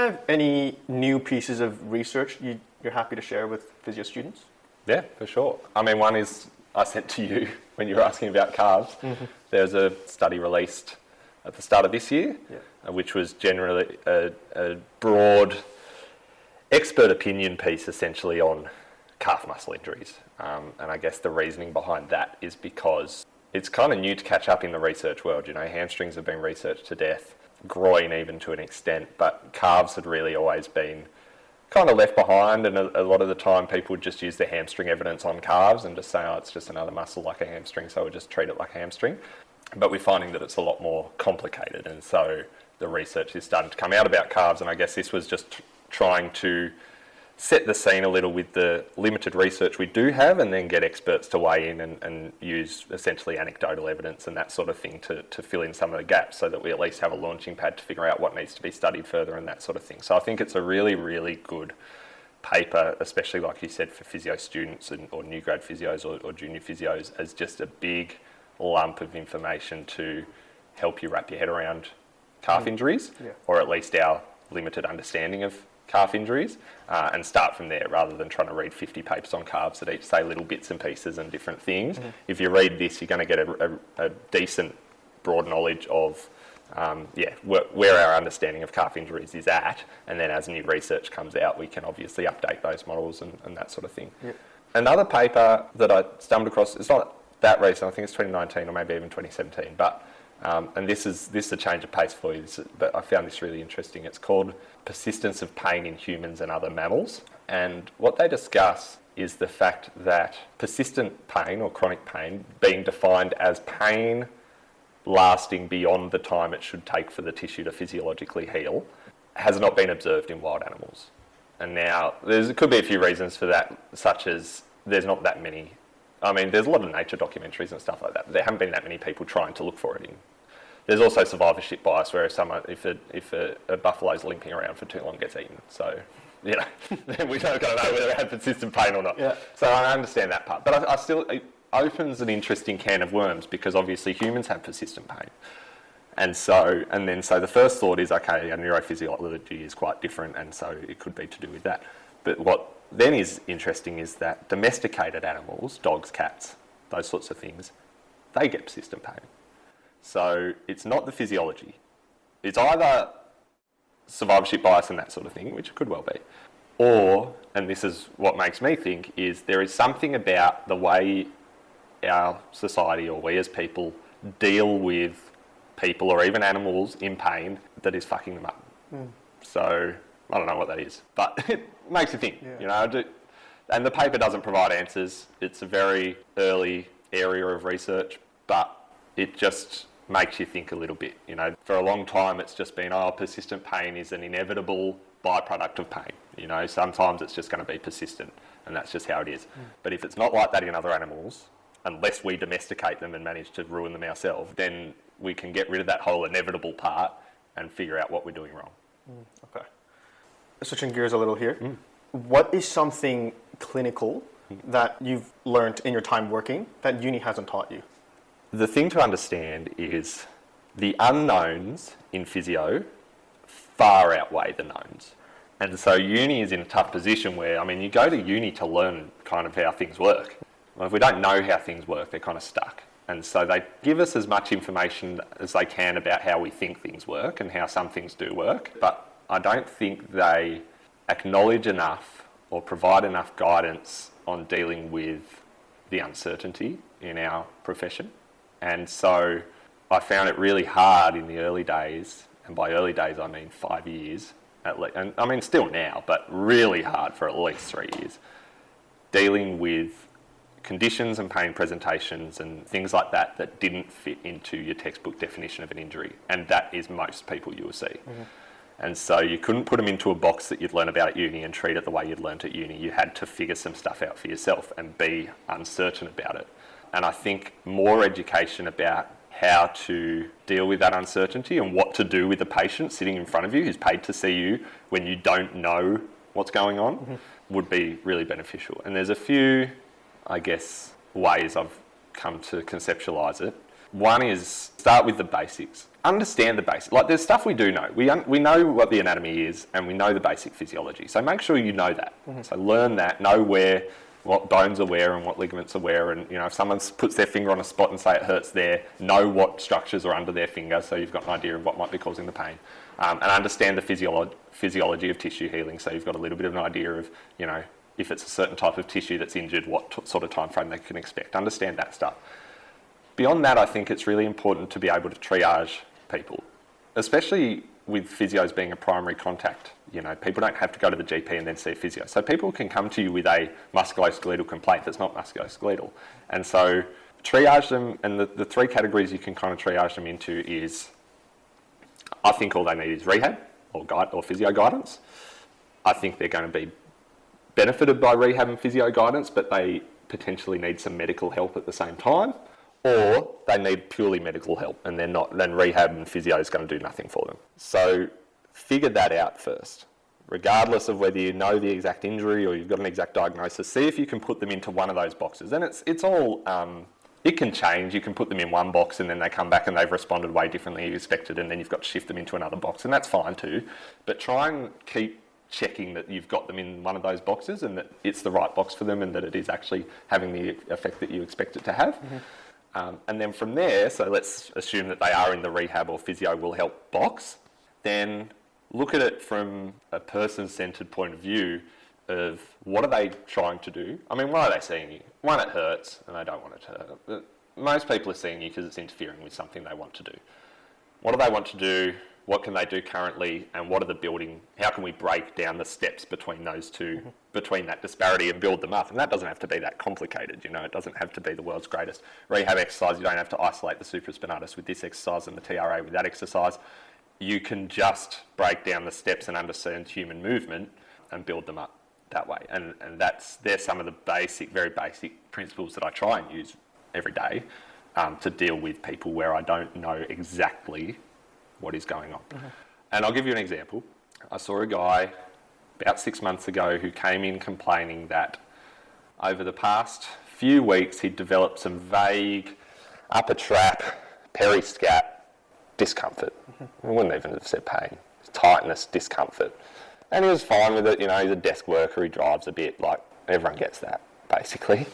have any new pieces of research you're happy to share with physio students? Yeah, for sure. I mean, one is I sent to you when you were asking about calves. Mm-hmm. There's a study released at the start of this year, which was generally a broad expert opinion piece essentially on calf muscle injuries. And I guess the reasoning behind that is because it's kind of new to catch up in the research world. You know, hamstrings have been researched to death, groin even to an extent, but calves had really always been kind of left behind, and a lot of the time people would just use the hamstring evidence on calves and just say, oh, it's just another muscle like a hamstring, so we'll just treat it like a hamstring. But we're finding that it's a lot more complicated, and so the research is starting to come out about calves, and I guess this was just trying to set the scene a little with the limited research we do have, and then get experts to weigh in and use essentially anecdotal evidence and that sort of thing to fill in some of the gaps, so that we at least have a launching pad to figure out what needs to be studied further and that sort of thing. So I think it's a really, really good paper, especially like you said, for physio students or new grad physios or junior physios, as just a big lump of information to help you wrap your head around calf injuries, or at least our limited understanding of calf injuries, and start from there rather than trying to read 50 papers on calves that each say little bits and pieces and different things. Mm-hmm. If you read this, you're going to get a decent broad knowledge of where our understanding of calf injuries is at, and then as new research comes out, we can obviously update those models and that sort of thing. Yep. Another paper that I stumbled across, it's not that recent, I think it's 2019 or maybe even 2017, but and this is a change of pace for you, but I found this really interesting. It's called Persistence of Pain in Humans and Other Mammals. And what they discuss is the fact that persistent pain or chronic pain, being defined as pain lasting beyond the time it should take for the tissue to physiologically heal, has not been observed in wild animals. And now, there could be a few reasons for that, such as there's not that many. I mean, there's a lot of nature documentaries and stuff like that, but there haven't been that many people trying to look for it in. There's also survivorship bias, where if a buffalo's limping around for too long, it gets eaten. So, you know, then we don't know whether it had persistent pain or not. Yeah. So I understand that part. But I still, it opens an interesting can of worms, because obviously humans have persistent pain. And so the first thought is, okay, our neurophysiology is quite different, and so it could be to do with that. But what then is interesting is that domesticated animals, dogs, cats, those sorts of things, they get persistent pain. So it's not the physiology. It's either survivorship bias and that sort of thing, which it could well be, or, and this is what makes me think, is there is something about the way our society, or we as people, deal with people or even animals in pain that is fucking them up. So I don't know what that is, but it makes you think, you know. And the paper doesn't provide answers. It's a very early area of research, but it just makes you think a little bit. You know, for a long time it's just been, persistent pain is an inevitable byproduct of pain. You know, sometimes it's just going to be persistent, and that's just how it is. But if it's not like that in other animals, unless we domesticate them and manage to ruin them ourselves, then we can get rid of that whole inevitable part and figure out what we're doing wrong. Okay. Switching gears a little here. What is something clinical that you've learned in your time working that uni hasn't taught you? The thing to understand is the unknowns in physio far outweigh the knowns. And so uni is in a tough position where, I mean, you go to uni to learn kind of how things work. Well, if we don't know how things work, they're kind of stuck. And so they give us as much information as they can about how we think things work and how some things do work. But I don't think they acknowledge enough or provide enough guidance on dealing with the uncertainty in our profession. And so I found it really hard in the early days, and by early days I mean 5 years at least, and I mean still now, but really hard for at least 3 years, dealing with conditions and pain presentations and things like that that didn't fit into your textbook definition of an injury, and that is most people you will see. And so you couldn't put them into a box that you'd learn about at uni and treat it the way you'd learnt at uni. You had to figure some stuff out for yourself and be uncertain about it. And I think more education about how to deal with that uncertainty and what to do with the patient sitting in front of you who's paid to see you when you don't know what's going on would be really beneficial. And there's a few, I guess, ways I've come to conceptualise it. One is start with the basics. Understand the basics. Like there's stuff we do know. We know what the anatomy is and we know the basic physiology. So make sure you know that. So learn that, know what bones are where and what ligaments are where. And, if someone puts their finger on a spot and say it hurts there, know what structures are under their finger so you've got an idea of what might be causing the pain. And understand the physiology of tissue healing so you've got a little bit of an idea of, if it's a certain type of tissue that's injured, what sort of time frame they can expect. Understand that stuff. Beyond that, I think it's really important to be able to triage people, especially with physios being a primary contact. People don't have to go to the GP and then see a physio. So people can come to you with a musculoskeletal complaint that's not musculoskeletal. And so triage them, and the three categories you can kind of triage them into is, I think all they need is rehab or physio guidance. I think they're going to be benefited by rehab and physio guidance, but they potentially need some medical help at the same time. Or they need purely medical help and then rehab and physio is going to do nothing for them. So figure that out first. Regardless of whether you know the exact injury or you've got an exact diagnosis, see if you can put them into one of those boxes. And it's all, it can change. You can put them in one box and then they come back and they've responded way differently than you expected, and then you've got to shift them into another box, and that's fine too. But try and keep checking that you've got them in one of those boxes and that it's the right box for them and that it is actually having the effect that you expect it to have. And then from there, so let's assume that they are in the rehab or physio will help box, then look at it from a person-centred point of view of what are they trying to do? I mean, why are they seeing you? One, it hurts and they don't want it to hurt. But most people are seeing you because it's interfering with something they want to do. What do they want to do? What can they do currently? And what are the building? How can we break down the steps between those two, between that disparity, and build them up? And that doesn't have to be that complicated, It doesn't have to be the world's greatest rehab exercise. You don't have to isolate the supraspinatus with this exercise and the TRA with that exercise. You can just break down the steps and understand human movement and build them up that way. And they're some of the very basic principles that I try and use every day to deal with people where I don't know exactly what is going on. And I'll give you an example. I saw a guy about 6 months ago who came in complaining that over the past few weeks he'd developed some vague upper trap, periscat discomfort. I wouldn't even have said pain. Tightness, discomfort. And he was fine with it. He's a desk worker, he drives a bit, like everyone gets that, basically.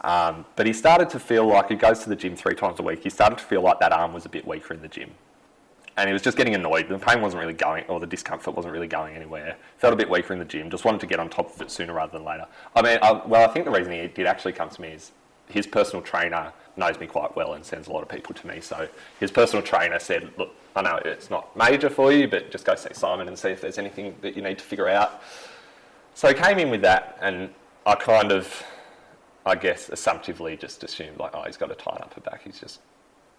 But he started to feel like, he goes to the gym 3 times a week, he started to feel like that arm was a bit weaker in the gym. And he was just getting annoyed. The pain wasn't really going, or the discomfort wasn't really going anywhere. Felt a bit weaker in the gym, just wanted to get on top of it sooner rather than later. I think the reason he did actually come to me is his personal trainer knows me quite well and sends a lot of people to me. So his personal trainer said, look, I know it's not major for you, but just go see Simon and see if there's anything that you need to figure out. So he came in with that, and I kind of, I guess, assumptively just assumed, like, oh, he's got a tight upper back. He's just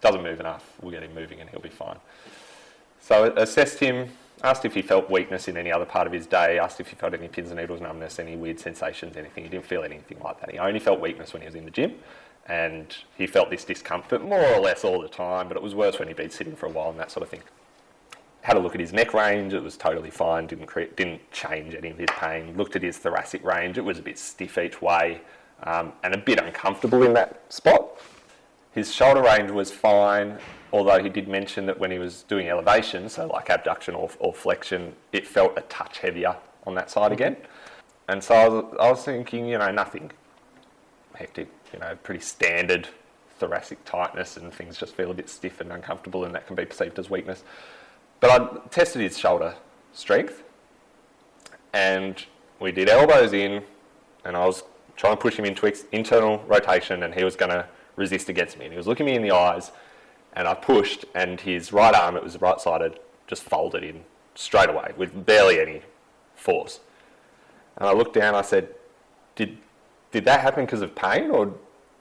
doesn't move enough. We'll get him moving and he'll be fine. So I assessed him, asked if he felt weakness in any other part of his day, asked if he felt any pins and needles numbness, any weird sensations, anything. He didn't feel anything like that. He only felt weakness when he was in the gym, and he felt this discomfort more or less all the time, but it was worse when he'd been sitting for a while and that sort of thing. Had a look at his neck range, it was totally fine, didn't change any of his pain. Looked at his thoracic range, it was a bit stiff each way, and a bit uncomfortable in that spot. His shoulder range was fine, although he did mention that when he was doing elevation, so abduction or flexion, it felt a touch heavier on that side again. And so I was thinking, nothing hectic, pretty standard thoracic tightness, and things just feel a bit stiff and uncomfortable, and that can be perceived as weakness. But I tested his shoulder strength, and we did elbows in, and I was trying to push him into internal rotation, and he was going to resist against me. And he was looking me in the eyes, and I pushed, and his right arm, it was right-sided, just folded in straight away with barely any force. And I looked down, I said, did that happen because of pain, or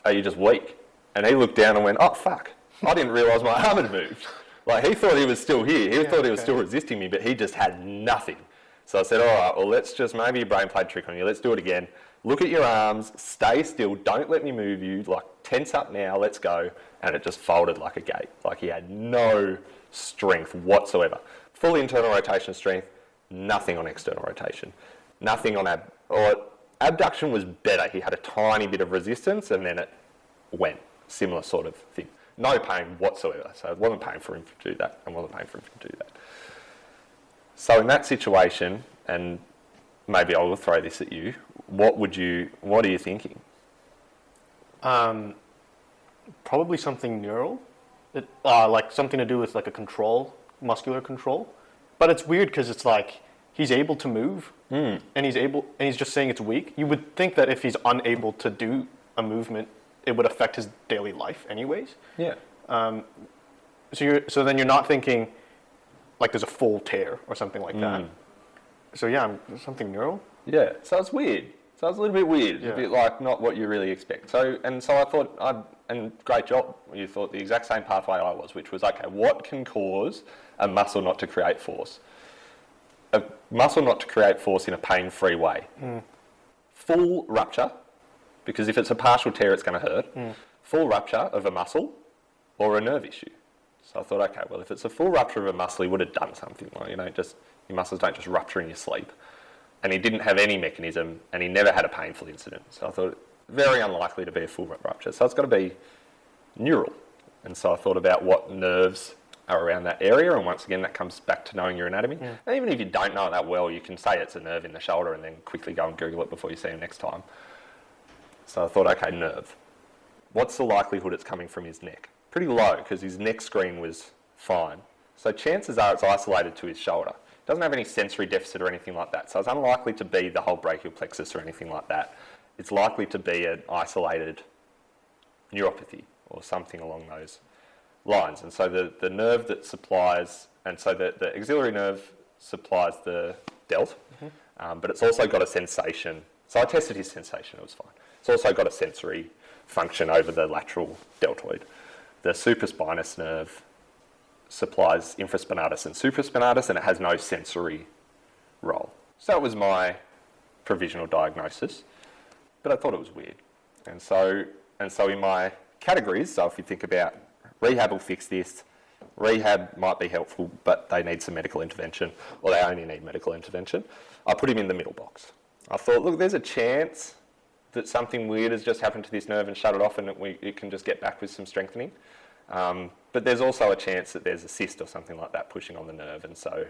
are you just weak? And he looked down and went, oh, fuck. I didn't realise my arm had moved. He thought he was still here. He thought he was still resisting me, but he just had nothing. So I said, all right, well, let's just, maybe your brain played a trick on you. Let's do it again. Look at your arms, stay still, don't let me move you, tense up now, let's go. And it just folded like a gate. He had no strength whatsoever. Full internal rotation strength, nothing on external rotation. Nothing on abduction was better. He had a tiny bit of resistance and then it went. Similar sort of thing. No pain whatsoever. So it wasn't pain for him to do that, and wasn't pain for him to do that. So in that situation, and maybe I will throw this at you, what are you thinking? Probably something neural, like something to do with like a control, muscular control. But it's weird because it's like he's able to move, and he's just saying it's weak. You would think that if he's unable to do a movement, it would affect his daily life anyways. Yeah. So then you're not thinking like there's a full tear or something like that. So yeah, something neural. Yeah. So it's weird. So it's a little bit weird. It's Yeah. a bit like not what you really expect. So I thought, and great job. You thought the exact same pathway I was, which was, okay, what can cause a muscle not to create force? A muscle not to create force in a pain-free way. Full rupture, because if it's a partial tear, it's going to hurt. Full rupture of a muscle or a nerve issue. So I thought, okay, well, if it's a full rupture of a muscle, he would have done something. Like, your muscles don't just rupture in your sleep. And he didn't have any mechanism, and he never had a painful incident. So I thought, very unlikely to be a full rupture. So it's got to be neural. And so I thought about what nerves are around that area, and once again, that comes back to knowing your anatomy. And even if you don't know it that well, you can say it's a nerve in the shoulder and then quickly go and Google it before you see him next time. So I thought, okay, nerve. What's the likelihood it's coming from his neck? Pretty low, because his neck screen was fine. So chances are it's isolated to his shoulder. Doesn't have any sensory deficit or anything like that. So it's unlikely to be the whole brachial plexus or anything like that. It's likely to be an isolated neuropathy or something along those lines. And so the nerve that supplies, and so the auxiliary nerve supplies the delt, but it's also got a sensation. So I tested his sensation, it was fine. It's also got a sensory function over the lateral deltoid. The supraspinous nerve supplies infraspinatus and supraspinatus, and it has no sensory role. So that was my provisional diagnosis, but I thought it was weird. And so in my categories, so if you think about rehab will fix this, rehab might be helpful, but they need some medical intervention, or they only need medical intervention, I put him in the middle box. I thought, look, there's a chance that something weird has just happened to this nerve and shut it off, and it can just get back with some strengthening. But there's also a chance that there's a cyst or something like that pushing on the nerve, and so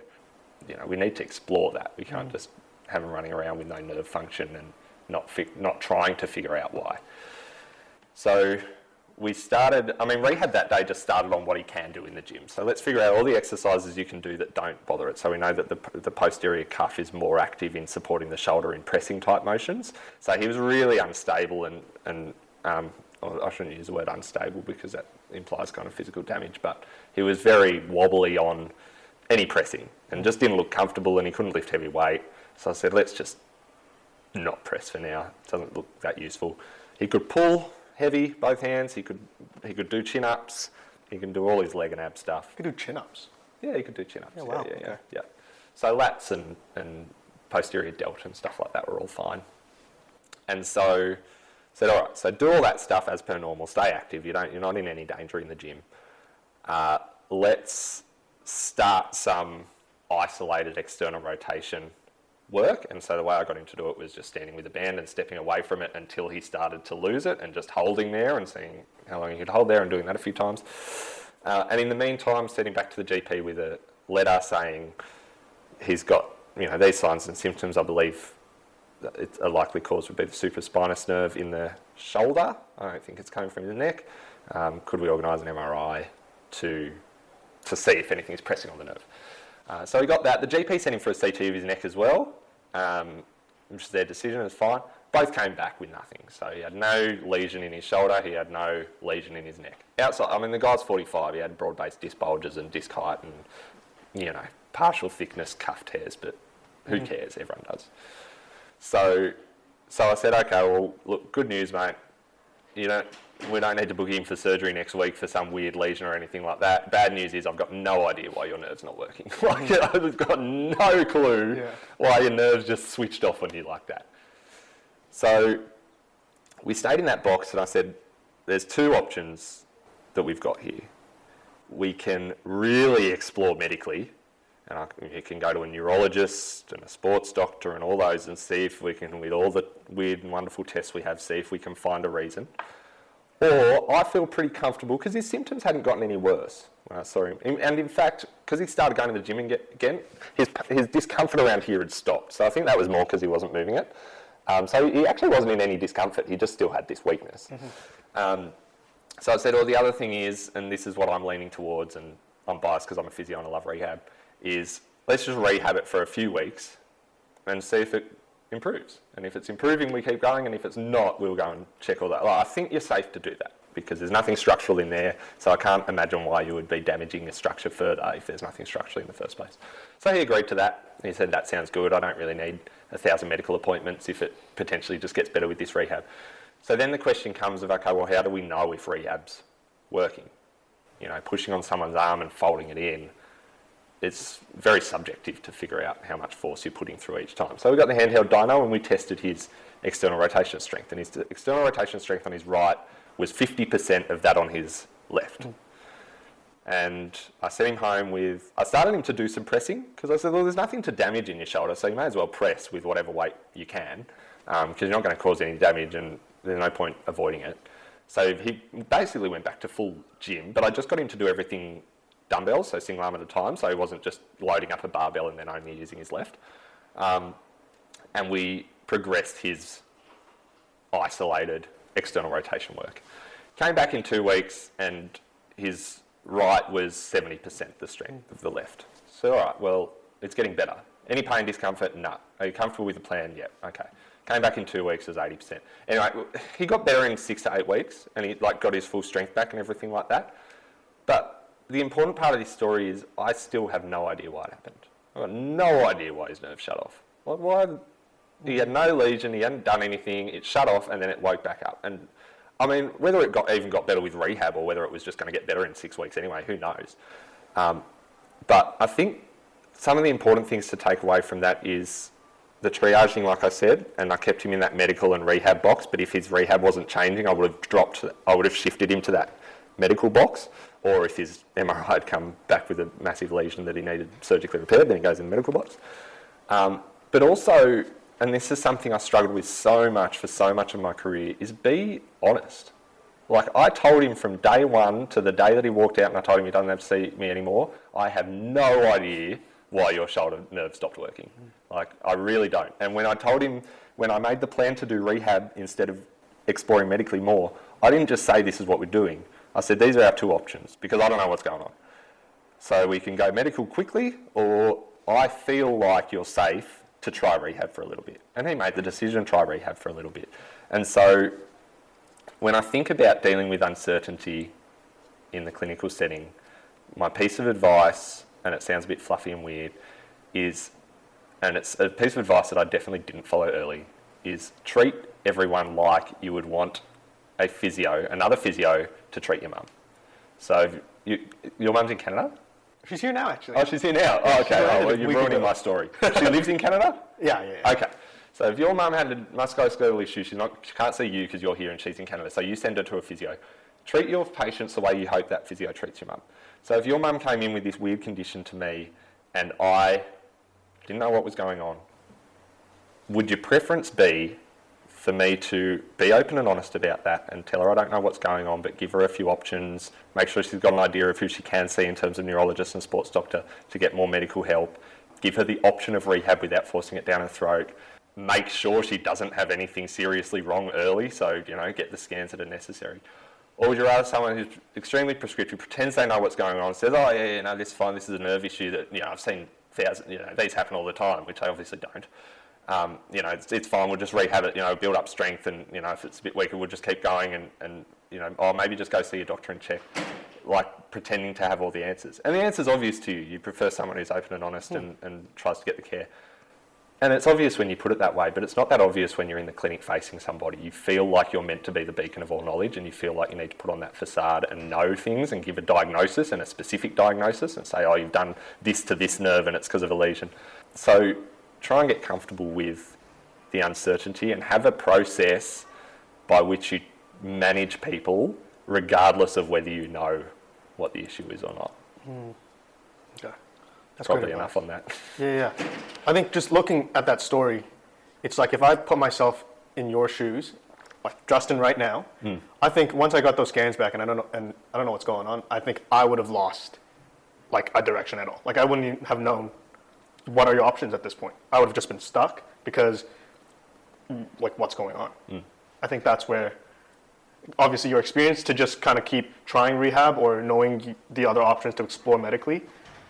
we need to explore that. We can't just have him running around with no nerve function and not trying to figure out why. So we started, rehab that day just started on what he can do in the gym. So let's figure out all the exercises you can do that don't bother it. So we know that the posterior cuff is more active in supporting the shoulder in pressing type motions. So he was really unstable and I shouldn't use the word unstable because that implies kind of physical damage, but he was very wobbly on any pressing and just didn't look comfortable, and he couldn't lift heavy weight. So I said, let's just not press for now. It doesn't look that useful. He could pull heavy, both hands. He could do chin-ups. He can do all his leg and ab stuff. You could do chin-ups. Yeah, he could do chin-ups. Yeah, wow. Yeah. So lats and posterior delt and stuff like that were all fine. And so said, all right, so do all that stuff as per normal. Stay active. You're not in any danger in the gym. Let's start some isolated external rotation work. And so the way I got him to do it was just standing with the band and stepping away from it until he started to lose it, and just holding there and seeing how long he could hold there and doing that a few times. And in the meantime, sending back to the GP with a letter saying he's got these signs and symptoms. I believe a likely cause would be the supraspinous nerve in the shoulder. I don't think it's coming from the neck. Could we organise an MRI to see if anything's pressing on the nerve? So we got that. The GP sent him for a CT of his neck as well, which is their decision. It was fine. Both came back with nothing. So he had no lesion in his shoulder. He had no lesion in his neck. Outside, the guy's 45. He had broad-based disc bulges and disc height and, partial thickness cuff tears, but who cares? Everyone does. So I said, okay, well, look, good news, mate. We don't need to book you in for surgery next week for some weird lesion or anything like that. Bad news is I've got no idea why your nerve's not working. I've got no clue why your nerve's just switched off on you like that. So we stayed in that box, and I said, there's two options that we've got here. We can really explore medically, and you can go to a neurologist and a sports doctor and all those and see if we can, with all the weird and wonderful tests we have, see if we can find a reason. Or I feel pretty comfortable because his symptoms hadn't gotten any worse when I saw him. And in fact, because he started going to the gym again, his discomfort around here had stopped. So I think that was more because he wasn't moving it. So he actually wasn't in any discomfort. He just still had this weakness. So I said, the other thing is, and this is what I'm leaning towards, and I'm biased because I'm a physio and I love rehab, is let's just rehab it for a few weeks and see if it improves. And if it's improving, we keep going, and if it's not, we'll go and check all that. I think you're safe to do that because there's nothing structural in there, so I can't imagine why you would be damaging the structure further if there's nothing structural in the first place. So he agreed to that. He said, that sounds good. I don't really need 1,000 medical appointments if it potentially just gets better with this rehab. So then the question comes of, okay, well, how do we know if rehab's working? Pushing on someone's arm and folding it in, it's very subjective to figure out how much force you're putting through each time. So we got the handheld dyno and we tested his external rotation strength, and his external rotation strength on his right was 50% of that on his left. And I sent him home I started him to do some pressing because I said, well, there's nothing to damage in your shoulder, so you may as well press with whatever weight you can because you're not going to cause any damage and there's no point avoiding it. So he basically went back to full gym, but I just got him to do everything dumbbells, so single arm at a time, so he wasn't just loading up a barbell and then only using his left. And we progressed his isolated external rotation work. Came back in 2 weeks and his right was 70% the strength of the left. So, all right, well, it's getting better. Any pain, discomfort? No. Are you comfortable with the plan? Yep. Okay. Came back in 2 weeks, it was 80%. Anyway, he got better in 6 to 8 weeks and he got his full strength back and everything like that. But the important part of this story is I still have no idea why it happened. I've got no idea why his nerve shut off. Why? He had no lesion, he hadn't done anything, it shut off and then it woke back up. And I mean, whether it even got better with rehab or whether it was just going to get better in 6 weeks anyway, who knows? But I think some of the important things to take away from that is the triaging, like I said, and I kept him in that medical and rehab box, but if his rehab wasn't changing, I would have shifted him to that medical box, or if his MRI had come back with a massive lesion that he needed surgically repaired, then he goes in the medical box. But also, and this is something I struggled with so much for so much of my career, is be honest. Like I told him from day one to the day that he walked out and I told him he doesn't have to see me anymore, I have no idea why your shoulder nerve stopped working. Like, I really don't. And when I told him, when I made the plan to do rehab instead of exploring medically more, I didn't just say this is what we're doing. I said, these are our 2 options because I don't know what's going on. So we can go medical quickly, or I feel like you're safe to try rehab for a little bit. And he made the decision to try rehab for a little bit. And so when I think about dealing with uncertainty in the clinical setting, my piece of advice, and it sounds a bit fluffy and weird, is, and it's a piece of advice that I definitely didn't follow early, is treat everyone like you would want another physio to treat your mum. So your mum's in Canada? She's here now, actually. Oh, she's here now. Oh, okay. Oh, well, you're ruining my story. She lives in Canada? Yeah. Okay. So if your mum had a musculoskeletal issue, she can't see you because you're here and she's in Canada. So you send her to a physio. Treat your patients the way you hope that physio treats your mum. So if your mum came in with this weird condition to me and I didn't know what was going on, would your preference be for me to be open and honest about that and tell her I don't know what's going on, but give her a few options, make sure she's got an idea of who she can see in terms of neurologist and sports doctor to get more medical help, give her the option of rehab without forcing it down her throat, make sure she doesn't have anything seriously wrong early, so, get the scans that are necessary? Or would you rather someone who's extremely prescriptive, pretends they know what's going on, says, oh, yeah, no, this is fine, this is a nerve issue that, I've seen thousands, these happen all the time, which I obviously don't. It's fine, we'll just rehab it, build up strength, and, if it's a bit weaker, we'll just keep going and or maybe just go see your doctor and check, like pretending to have all the answers. And the answer's obvious to you. You prefer someone who's open and honest and tries to get the care. And it's obvious when you put it that way, but it's not that obvious when you're in the clinic facing somebody. You feel like you're meant to be the beacon of all knowledge, and you feel like you need to put on that facade and know things and give a diagnosis, and a specific diagnosis, and say, oh, you've done this to this nerve and it's because of a lesion. So try and get comfortable with the uncertainty and have a process by which you manage people regardless of whether you know what the issue is or not. Okay. That's probably enough on that. Yeah. I think just looking at that story, it's like if I put myself in your shoes like Justin right now, I think once I got those scans back and I don't know what's going on, I think I would have lost like a direction at all. Like I wouldn't even have known what are your options at this point. I would have just been stuck because like what's going on. I think that's where obviously your experience to just kind of keep trying rehab or knowing the other options to explore medically.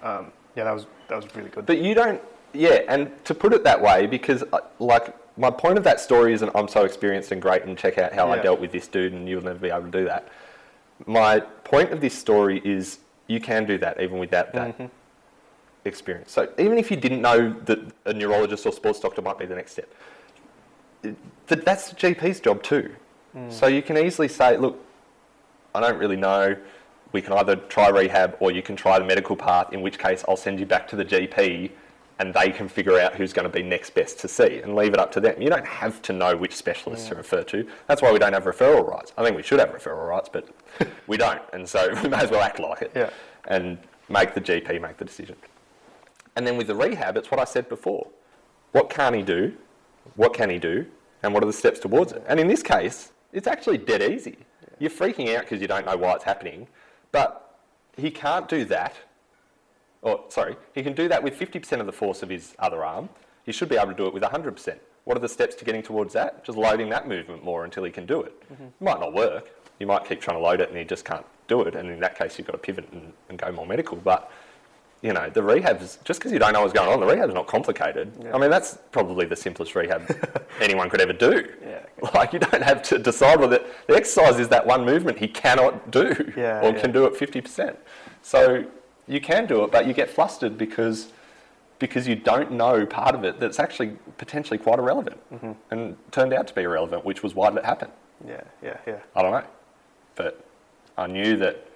That was really good. But you don't, and to put it that way, because like my point of that story isn't I'm so experienced and great and check out how I dealt with this dude and you'll never be able to do that. My point of this story is you can do that even without that experience. So even if you didn't know that a neurologist or sports doctor might be the next step, that's the GP's job too. So you can easily say, look, I don't really know. We can either try rehab or you can try the medical path, in which case I'll send you back to the GP and they can figure out who's going to be next best to see and leave it up to them. You don't have to know which specialists to refer to. That's why we don't have referral rights. I think we should have referral rights, but we don't. And so we may as well act like it and make the GP make the decision. And then with the rehab, it's what I said before. What can't he do? What can he do? And what are the steps towards it? And in this case, it's actually dead easy. You're freaking out because you don't know why it's happening, but he can't do that. He can do that with 50% of the force of his other arm. He should be able to do it with 100%. What are the steps to getting towards that? Just loading that movement more until he can do it. It might not work. You might keep trying to load it and he just can't do it. And in that case, you've got to pivot and go more medical. But, the rehab's, just because you don't know what's going on, the rehab's not complicated. I mean, that's probably the simplest rehab anyone could ever do. Like, you don't have to decide whether the exercise is that one movement he cannot do can do it 50%. So you can do it, but you get flustered because you don't know part of it that's actually potentially quite irrelevant and turned out to be irrelevant, which was why did it happen? I don't know. But I knew that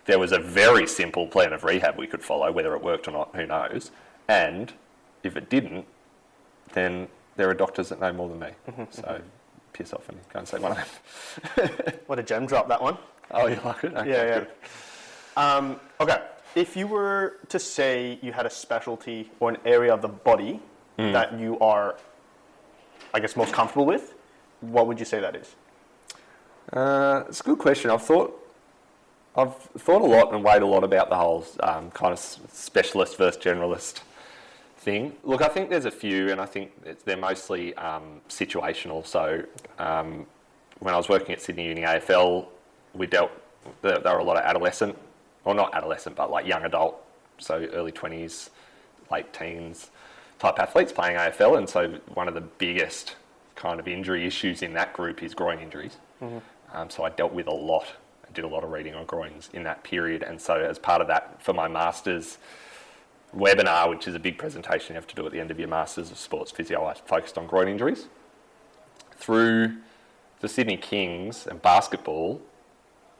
there was a very simple plan of rehab we could follow, whether it worked or not, who knows. And if it didn't, then there are doctors that know more than me. So piss off and go and see one of them. What a gem drop, that one. Oh, you like it? Okay, good. Okay. If you were to say you had a specialty or an area of the body that you are, I guess, most comfortable with, what would you say that is? It's a good question. I've thought a lot and weighed a lot about the whole kind of specialist versus generalist thing. Look, I think there's a few, and I think they're mostly situational. So when I was working at Sydney Uni AFL, there were a lot of adolescent, or not adolescent, but like young adult, so early 20s, late teens type athletes playing AFL. And so one of the biggest kind of injury issues in that group is groin injuries. So I dealt with a lot. I did a lot of reading on groins in that period. And so as part of that, for my master's webinar, which is a big presentation you have to do at the end of your Masters of Sports Physio, I focused on groin injuries. Through the Sydney Kings and basketball,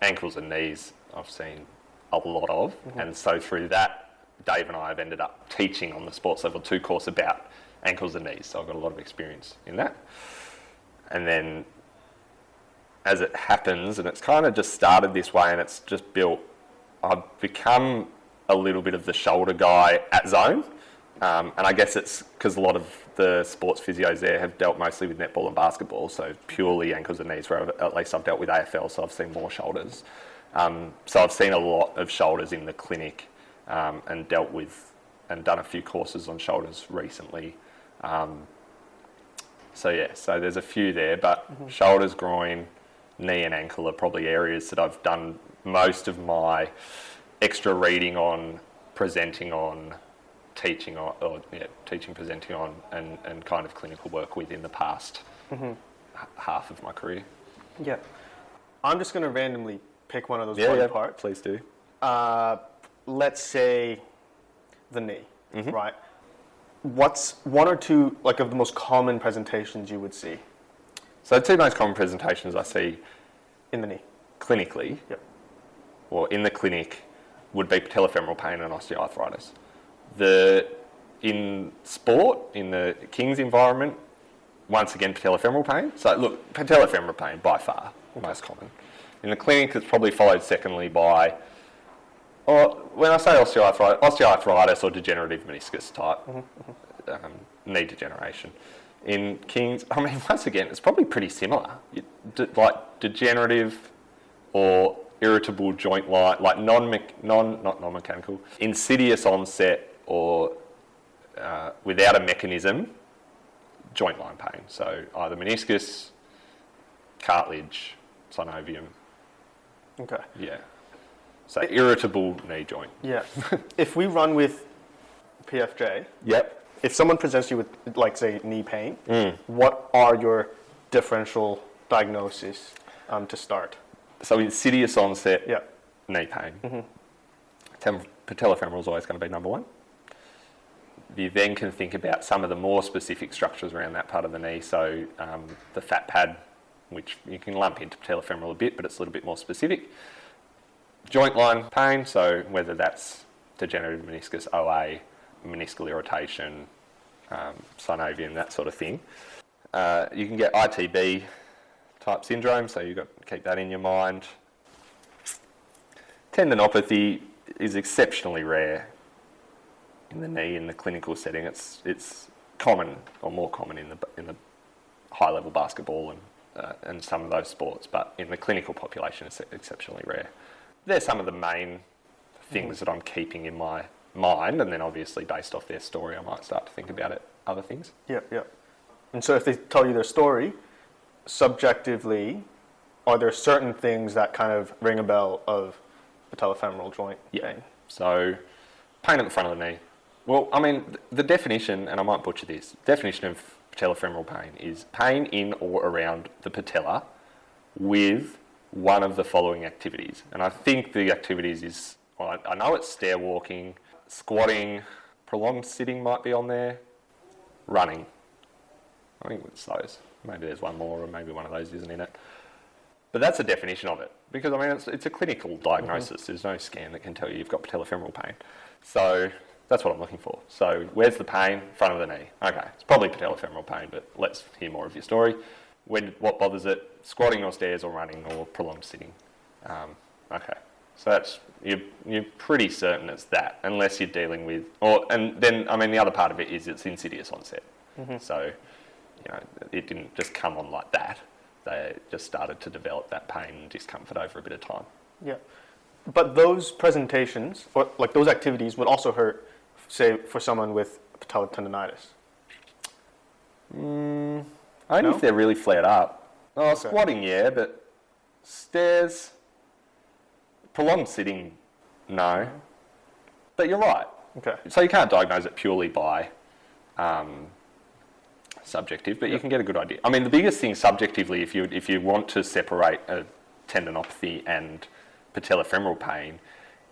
ankles and knees I've seen a lot of. And so through that, Dave and I have ended up teaching on the Sports Level 2 course about ankles and knees. So I've got a lot of experience in that. And then as it happens, and it's kind of just started this way and it's just built, I've become a little bit of the shoulder guy at Zone. And I guess it's because a lot of the sports physios there have dealt mostly with netball and basketball, so purely ankles and knees, where at least I've dealt with AFL, so I've seen more shoulders. So I've seen a lot of shoulders in the clinic and dealt with and done a few courses on shoulders recently. So there's a few there, but shoulders, groin, knee and ankle are probably areas that I've done most of my extra reading on, presenting on, teaching, presenting on, and kind of clinical work with in the past half of my career. Yeah. I'm just going to randomly pick one of those body parts. Please do. Let's say the knee, right? What's one or two of the most common presentations you would see? So the two most common presentations I see in the knee, clinically, or in the clinic, would be patellofemoral pain and osteoarthritis. In sport, in the Kings environment, once again, patellofemoral pain. So look, patellofemoral pain by far most common. In the clinic, it's probably followed secondly by, when I say osteoarthritis or degenerative meniscus type, knee degeneration. In Kings, I mean, once again, it's probably pretty similar. Like degenerative or irritable joint line, like not non-mechanical, insidious onset or without a mechanism, joint line pain. So either meniscus, cartilage, synovium. Okay. Yeah. So irritable knee joint. Yeah. If we run with PFJ, Yep. if someone presents you with, like, say, knee pain, what are your differential diagnoses to start? So insidious onset Yeah. knee pain. Patellofemoral is always going to be number one. You then can think about some of the more specific structures around that part of the knee. So the fat pad, which you can lump into patellofemoral a bit, but it's a little bit more specific. Joint line pain, so whether that's degenerative meniscus, OA, meniscal irritation, synovium, that sort of thing. You can get ITB type syndrome, so you've got to keep that in your mind. Tendinopathy is exceptionally rare in the knee in the clinical setting. It's common or more common in the high level basketball and some of those sports, but in the clinical population it's exceptionally rare. They're some of the main things that I'm keeping in my mind, and then obviously based off their story I might start to think about it, other things. Yeah, yeah. And so if they tell you their story, subjectively, are there certain things that kind of ring a bell of patellofemoral joint pain? So pain at the front of the knee. Well, I mean, the definition, and I might butcher this, definition of patellofemoral pain is pain in or around the patella with one of the following activities. And I think the activities is, well, I know it's stair walking, squatting, prolonged sitting might be on there, running. I think it's those. Maybe there's one more, or maybe one of those isn't in it. But that's a definition of it, because I mean, it's a clinical diagnosis. There's no scan that can tell you you've got patellofemoral pain. So that's what I'm looking for. So where's the pain? Front of the knee. Okay, it's probably patellofemoral pain, but let's hear more of your story. What bothers it? Squatting or stairs or running or prolonged sitting. Okay, so that's you're pretty certain it's that, unless you're dealing with, and then I mean the other part of it is it's insidious onset. So it didn't just come on like that. They just started to develop that pain and discomfort over a bit of time. Yeah, but those presentations or like those activities would also hurt, say, for someone with patellar tendonitis. Only if they're really flared up. Oh, okay. Squatting, yeah, but stairs, prolonged sitting, no. But you're right. Okay. So you can't diagnose it purely by subjective, but you can get a good idea. I mean, the biggest thing subjectively, if you want to separate a tendinopathy and patellofemoral pain,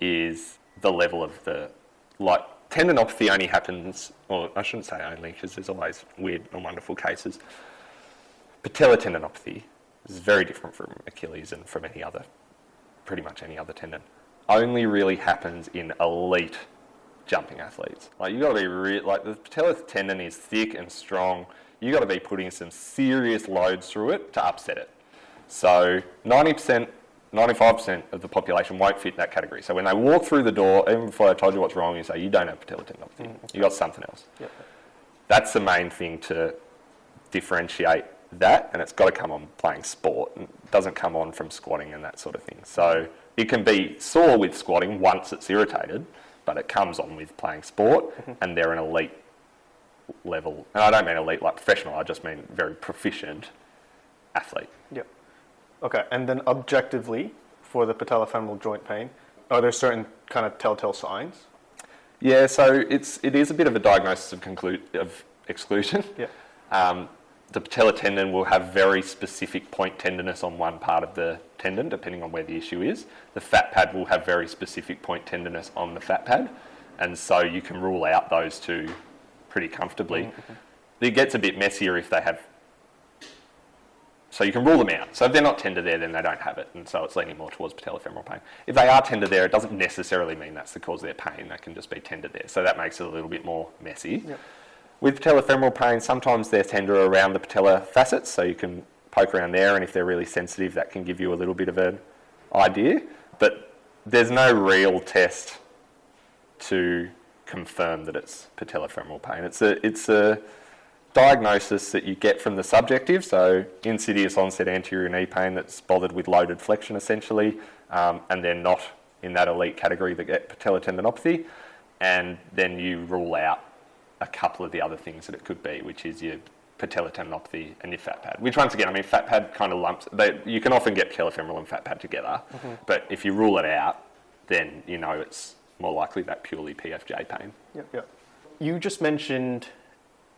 is the level of the, like, tendinopathy only happens, or I shouldn't say only, because there's always weird and wonderful cases. Patellar tendinopathy is very different from Achilles and from pretty much any other tendon. Only really happens in elite jumping athletes. Like, you got to be like, the patellar tendon is thick and strong. You got to be putting some serious loads through it to upset it. So 90%, 95% of the population won't fit that category. So when they walk through the door, even before I told you what's wrong, you say, you don't have patellar tendinopathy. You got something else. Yep. That's the main thing to differentiate that, and it's got to come on playing sport. It doesn't come on from squatting and that sort of thing. So it can be sore with squatting once it's irritated, but it comes on with playing sport, and they're an elite level. And I don't mean elite like professional, I just mean very proficient athlete. Yep. Okay, and then objectively, for the patellofemoral joint pain, are there certain kind of telltale signs? Yeah, so it is a bit of a diagnosis of exclusion. Yeah. The patellar tendon will have very specific point tenderness on one part of the tendon, depending on where the issue is. The fat pad will have very specific point tenderness on the fat pad, and so you can rule out those two pretty comfortably. It gets a bit messier if they have, so you can rule them out. So if they're not tender there, then they don't have it, and so it's leaning more towards patellofemoral pain. If they are tender there, it doesn't necessarily mean that's the cause of their pain. They can just be tender there, so that makes it a little bit more messy. Yep. With patellofemoral pain, sometimes they're tender around the patellar facets, so you can poke around there, and if they're really sensitive, that can give you a little bit of an idea. But there's no real test to confirm that it's patellofemoral pain. It's a diagnosis that you get from the subjective, so insidious onset anterior knee pain that's bothered with loaded flexion essentially, and they're not in that elite category that get patella tendinopathy, and then you rule out a couple of the other things that it could be, which is your patella tendinopathy and your fat pad. Which once again, I mean, fat pad kind of lumps, you can often get patella femoral and fat pad together, but if you rule it out, then you know it's more likely that purely PFJ pain. Yep. You just mentioned,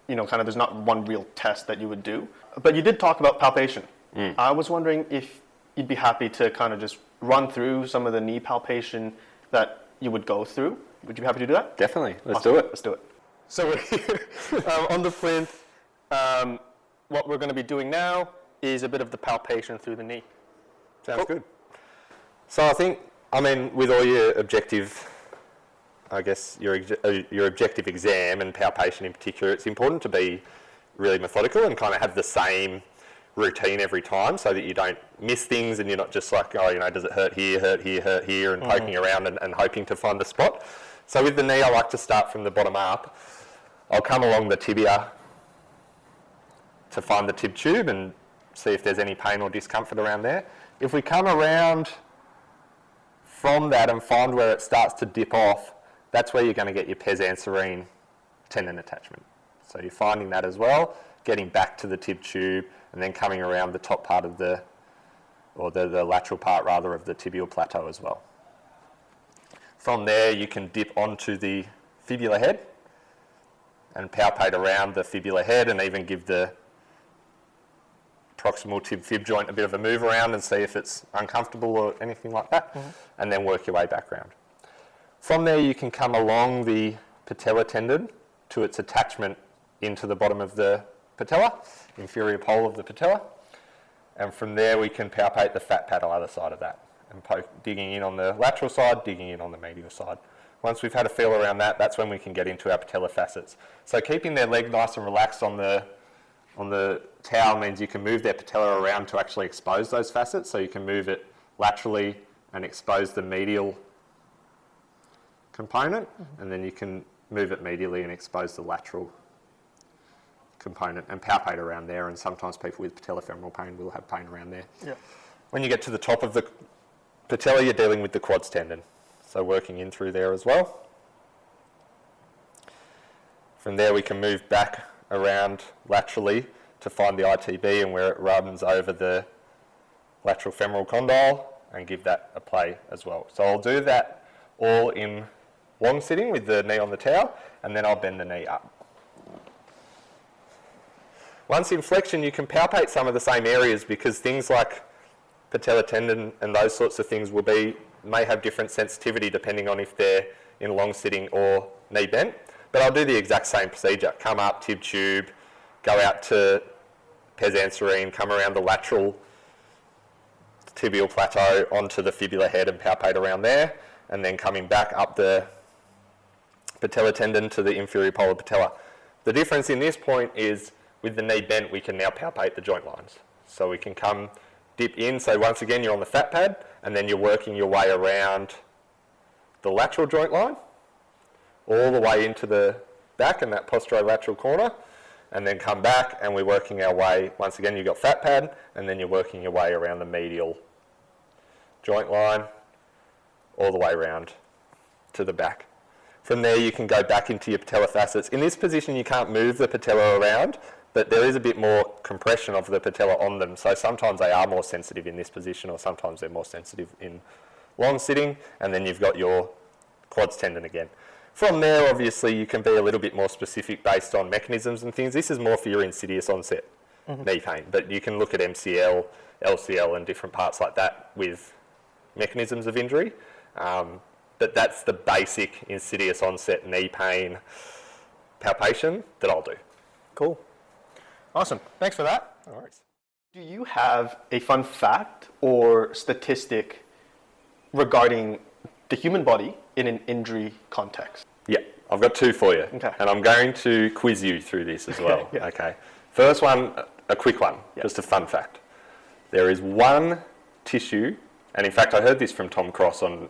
kind of there's not one real test that you would do, but you did talk about palpation. I was wondering if you'd be happy to kind of just run through some of the knee palpation that you would go through. Would you be happy to do that? Definitely. Let's Awesome. do it. Let's do it. So we're here on the plinth. What we're going to be doing now is a bit of the palpation through the knee. Sounds good. So I think, with all your objective, I guess your objective exam and palpation in particular, it's important to be really methodical and kind of have the same routine every time so that you don't miss things and you're not just like, does it hurt here, and poking around and hoping to find a spot. So with the knee, I like to start from the bottom up. I'll come along the tibia to find the tib tube and see if there's any pain or discomfort around there. If we come around from that and find where it starts to dip off, that's where you're going to get your pes anserine tendon attachment. So you're finding that as well, getting back to the tib tube and then coming around the top part of the lateral part rather of the tibial plateau as well. From there you can dip onto the fibula head and palpate around the fibula head and even give the proximal tib fib joint a bit of a move around and see if it's uncomfortable or anything like that, and then work your way back around. From there you can come along the patella tendon to its attachment into the bottom of the patella, inferior pole of the patella, and from there we can palpate the fat pad either side of that and digging in on the lateral side, digging in on the medial side. Once we've had a feel around that, that's when we can get into our patella facets. So keeping their leg nice and relaxed on the towel means you can move their patella around to actually expose those facets. So you can move it laterally and expose the medial component, and then you can move it medially and expose the lateral component and palpate around there. And sometimes people with patella femoral pain will have pain around there. Yeah. When you get to the top of the patella, you're dealing with the quads tendon. So working in through there as well. From there we can move back around laterally to find the ITB and where it runs over the lateral femoral condyle and give that a play as well. So I'll do that all in long sitting with the knee on the towel, and then I'll bend the knee up. Once in flexion, you can palpate some of the same areas because things like patella tendon and those sorts of things may have different sensitivity depending on if they're in long sitting or knee bent. But I'll do the exact same procedure. Come up, tib tube, go out to pes anserine, come around the lateral tibial plateau onto the fibula head and palpate around there, and then coming back up the patella tendon to the inferior polar patella. The difference in this point is with the knee bent, we can now palpate the joint lines. So we can come dip in, so once again you're on the fat pad, and then you're working your way around the lateral joint line, all the way into the back and that posterolateral corner, and then come back and we're working our way, once again you've got fat pad, and then you're working your way around the medial joint line, all the way around to the back. From there you can go back into your patella facets. In this position you can't move the patella around, but there is a bit more compression of the patella on them, so sometimes they are more sensitive in this position or sometimes they're more sensitive in long sitting, and then you've got your quads tendon again. From there obviously you can be a little bit more specific based on mechanisms and things. This is more for your insidious onset knee pain, but you can look at MCL, LCL and different parts like that with mechanisms of injury. But that's the basic insidious onset knee pain palpation that I'll do. Cool. Awesome. Thanks for that. No worries. Do you have a fun fact or statistic regarding the human body in an injury context? Yeah, I've got two for you. Okay. And I'm going to quiz you through this as well. Yeah. Okay. First one, a quick one, just a fun fact. There is one tissue, and in fact I heard this from Tom Cross on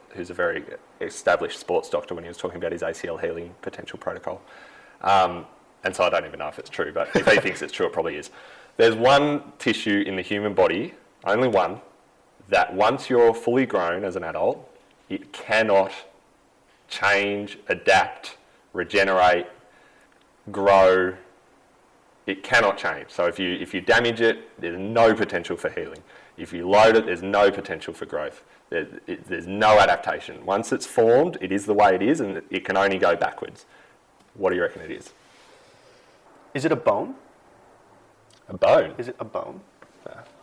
who's a very established sports doctor when he was talking about his ACL healing potential protocol. and so I don't even know if it's true, but if he thinks it's true, it probably is. There's one tissue in the human body, only one, that once you're fully grown as an adult, it cannot change, adapt, regenerate, grow. It cannot change. So if you damage it, there's no potential for healing. If you load it, there's no potential for growth. There's no adaptation. Once it's formed, it is the way it is, and it can only go backwards. What do you reckon it is? Is it a bone? A bone? Is it a bone?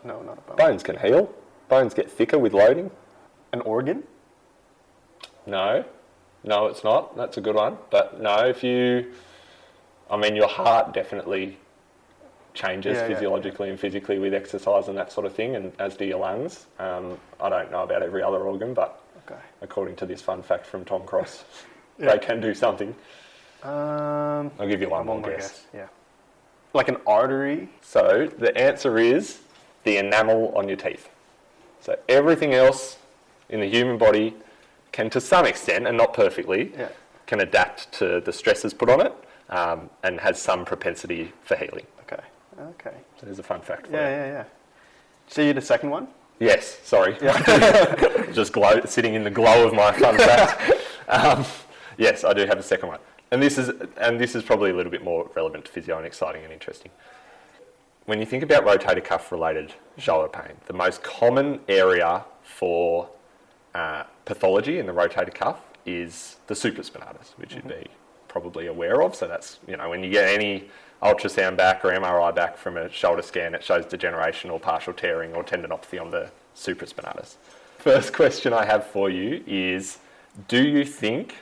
No, not a bone. Bones can heal. Bones get thicker with loading. An organ? No, it's not. That's a good one. But no, your heart definitely changes physiologically and physically with exercise and that sort of thing, and as do your lungs. I don't know about every other organ, but according to this fun fact from Tom Cross, they can do something. I'll give you one more guess. Yeah. Like an artery? So the answer is the enamel on your teeth. So everything else in the human body can, to some extent, and not perfectly, can adapt to the stresses put on it, and has some propensity for healing. Okay. So there's a fun fact for you. Yeah. So you the second one? Yes, sorry. Yeah. Just sitting in the glow of my fun fact. Yes, I do have a second one. And this is probably a little bit more relevant to physio and exciting and interesting. When you think about rotator cuff related shoulder pain, the most common area for pathology in the rotator cuff is the supraspinatus, which you'd be probably aware of. So that's, when you get any ultrasound back or MRI back from a shoulder scan, it shows degeneration or partial tearing or tendinopathy on the supraspinatus. First question I have for you is, do you think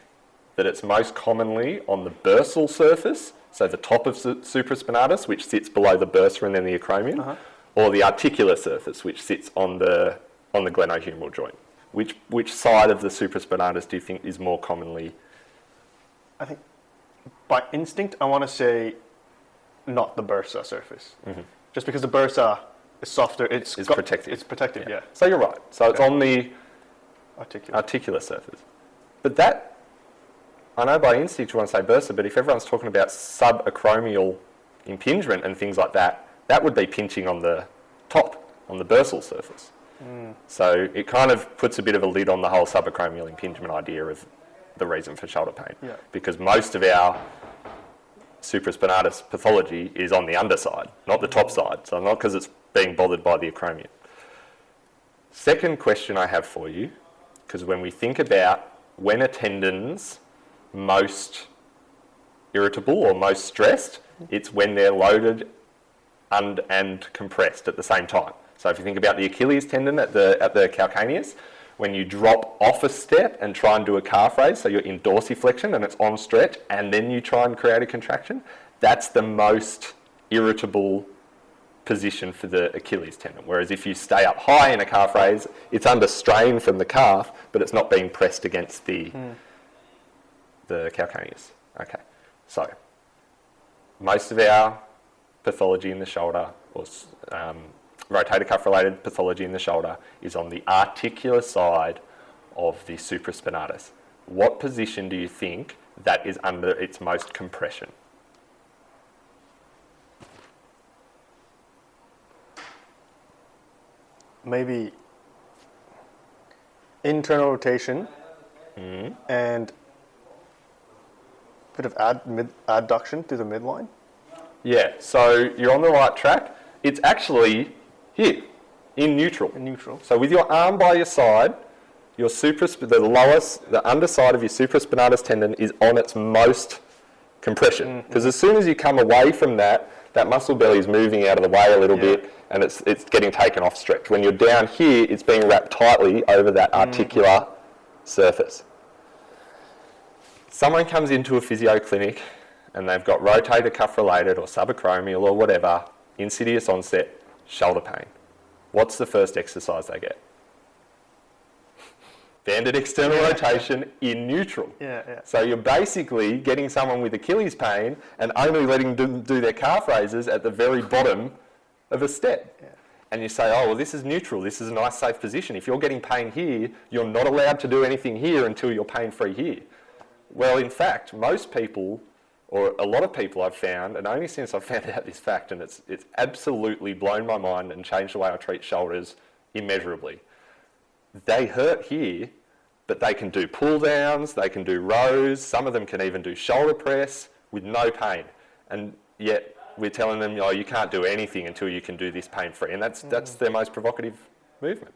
that it's most commonly on the bursal surface, so the top of supraspinatus, which sits below the bursa and then the acromion, or the articular surface, which sits on the glenohumeral joint? Which side of the supraspinatus do you think is more commonly? I think by instinct, I want to say not the bursa surface. Just because the bursa is softer, it's protective. It's protective, yeah. So you're right. So it's on the articular surface. But that, I know by instinct you want to say bursa, but if everyone's talking about subacromial impingement and things like that, that would be pinching on the top, on the bursal surface. So it kind of puts a bit of a lid on the whole subacromial impingement idea of the reason for shoulder pain. Yeah. Because most of our supraspinatus pathology is on the underside, not the top side. So not because it's being bothered by the acromion. Second question I have for you, because when we think about when a tendon's most irritable or most stressed, it's when they're loaded and compressed at the same time. So if you think about the Achilles tendon at the calcaneus, when you drop off a step and try and do a calf raise, so you're in dorsiflexion and it's on stretch, and then you try and create a contraction, that's the most irritable position for the Achilles tendon. Whereas if you stay up high in a calf raise, it's under strain from the calf, but it's not being pressed against the calcaneus. Okay, so most of our pathology in the shoulder, or rotator cuff related pathology in the shoulder, is on the articular side of the supraspinatus. What position do you think that is under its most compression? Maybe internal rotation and bit of adduction to the midline. Yeah, so you're on the right track. It's actually here, in neutral. In neutral. So with your arm by your side, the underside of your supraspinatus tendon is on its most compression. Because as soon as you come away from that muscle belly is moving out of the way a little bit, and it's getting taken off stretch. When you're down here, it's being wrapped tightly over that articular surface. Someone comes into a physio clinic and they've got rotator cuff related or subacromial or whatever, insidious onset, shoulder pain. What's the first exercise they get? Banded external rotation in neutral. Yeah. So you're basically getting someone with Achilles pain and only letting them do their calf raises at the very bottom of a step. Yeah. And you say, oh, well, this is neutral. This is a nice, safe position. If you're getting pain here, you're not allowed to do anything here until you're pain-free here. Well, in fact, most people or a lot of people I've found, and only since I've found out this fact, and it's absolutely blown my mind and changed the way I treat shoulders immeasurably. They hurt here, but they can do pull downs, they can do rows, some of them can even do shoulder press with no pain. And yet we're telling them, oh, you can't do anything until you can do this pain-free. And that's their most provocative movement.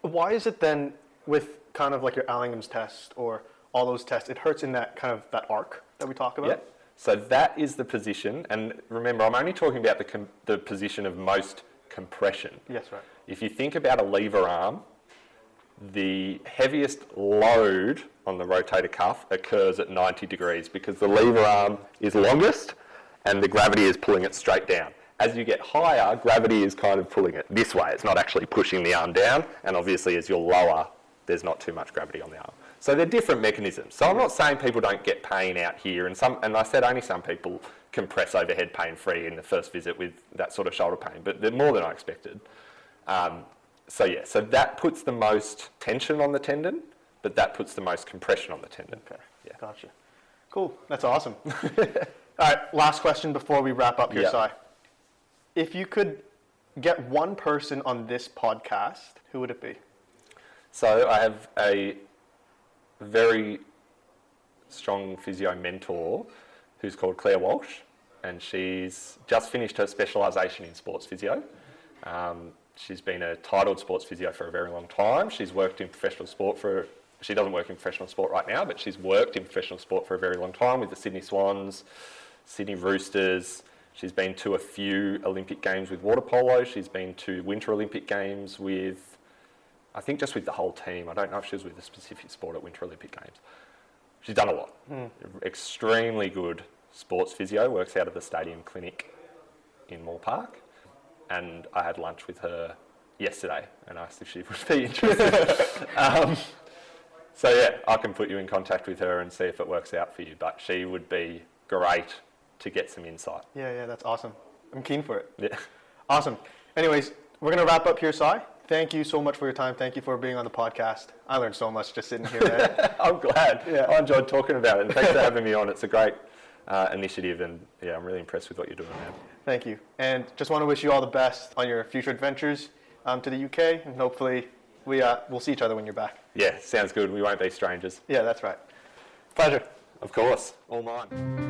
Why is it then with kind of like your Allingham's test or all those tests, it hurts in that kind of that arc that we talk about? Yeah. So that is the position. And remember, I'm only talking about the position of most compression. Yes, right. If you think about a lever arm, the heaviest load on the rotator cuff occurs at 90 degrees because the lever arm is longest and the gravity is pulling it straight down. As you get higher, gravity is kind of pulling it this way. It's not actually pushing the arm down, and obviously as you're lower, there's not too much gravity on the arm. So they're different mechanisms. So I'm not saying people don't get pain out here, and I said only some people compress overhead pain-free in the first visit with that sort of shoulder pain, but they're more than I expected. So that puts the most tension on the tendon, but that puts the most compression on the tendon. Okay, yeah, gotcha. Cool, that's awesome. All right, last question before we wrap up here, Si. If you could get one person on this podcast, who would it be? So I have a very strong physio mentor who's called Claire Walsh, and she's just finished her specialisation in sports physio. She's been a titled sports physio for a very long time. She's worked in professional sport she doesn't work in professional sport right now, but she's worked in professional sport for a very long time with the Sydney Swans, Sydney Roosters. She's been to a few Olympic Games with water polo. She's been to Winter Olympic Games with, I think just with the whole team. I don't know if she was with a specific sport at Winter Olympic Games. She's done a lot. Extremely good sports physio, works out of the Stadium Clinic in Moore Park. And I had lunch with her yesterday and asked if she would be interested. So yeah, I can put you in contact with her and see if it works out for you. But she would be great to get some insight. Yeah, that's awesome. I'm keen for it. Yeah. Awesome. Anyways, we're going to wrap up here, Si. Thank you so much for your time. Thank you for being on the podcast. I learned so much just sitting here, man. I'm glad. Yeah. I enjoyed talking about it. And thanks for having me on. It's a great initiative, and yeah, I'm really impressed with what you're doing, man. Thank you. And just want to wish you all the best on your future adventures to the UK, and hopefully we'll see each other when you're back. Yeah, sounds good. We won't be strangers. Yeah, that's right. Pleasure. Of course. All mine.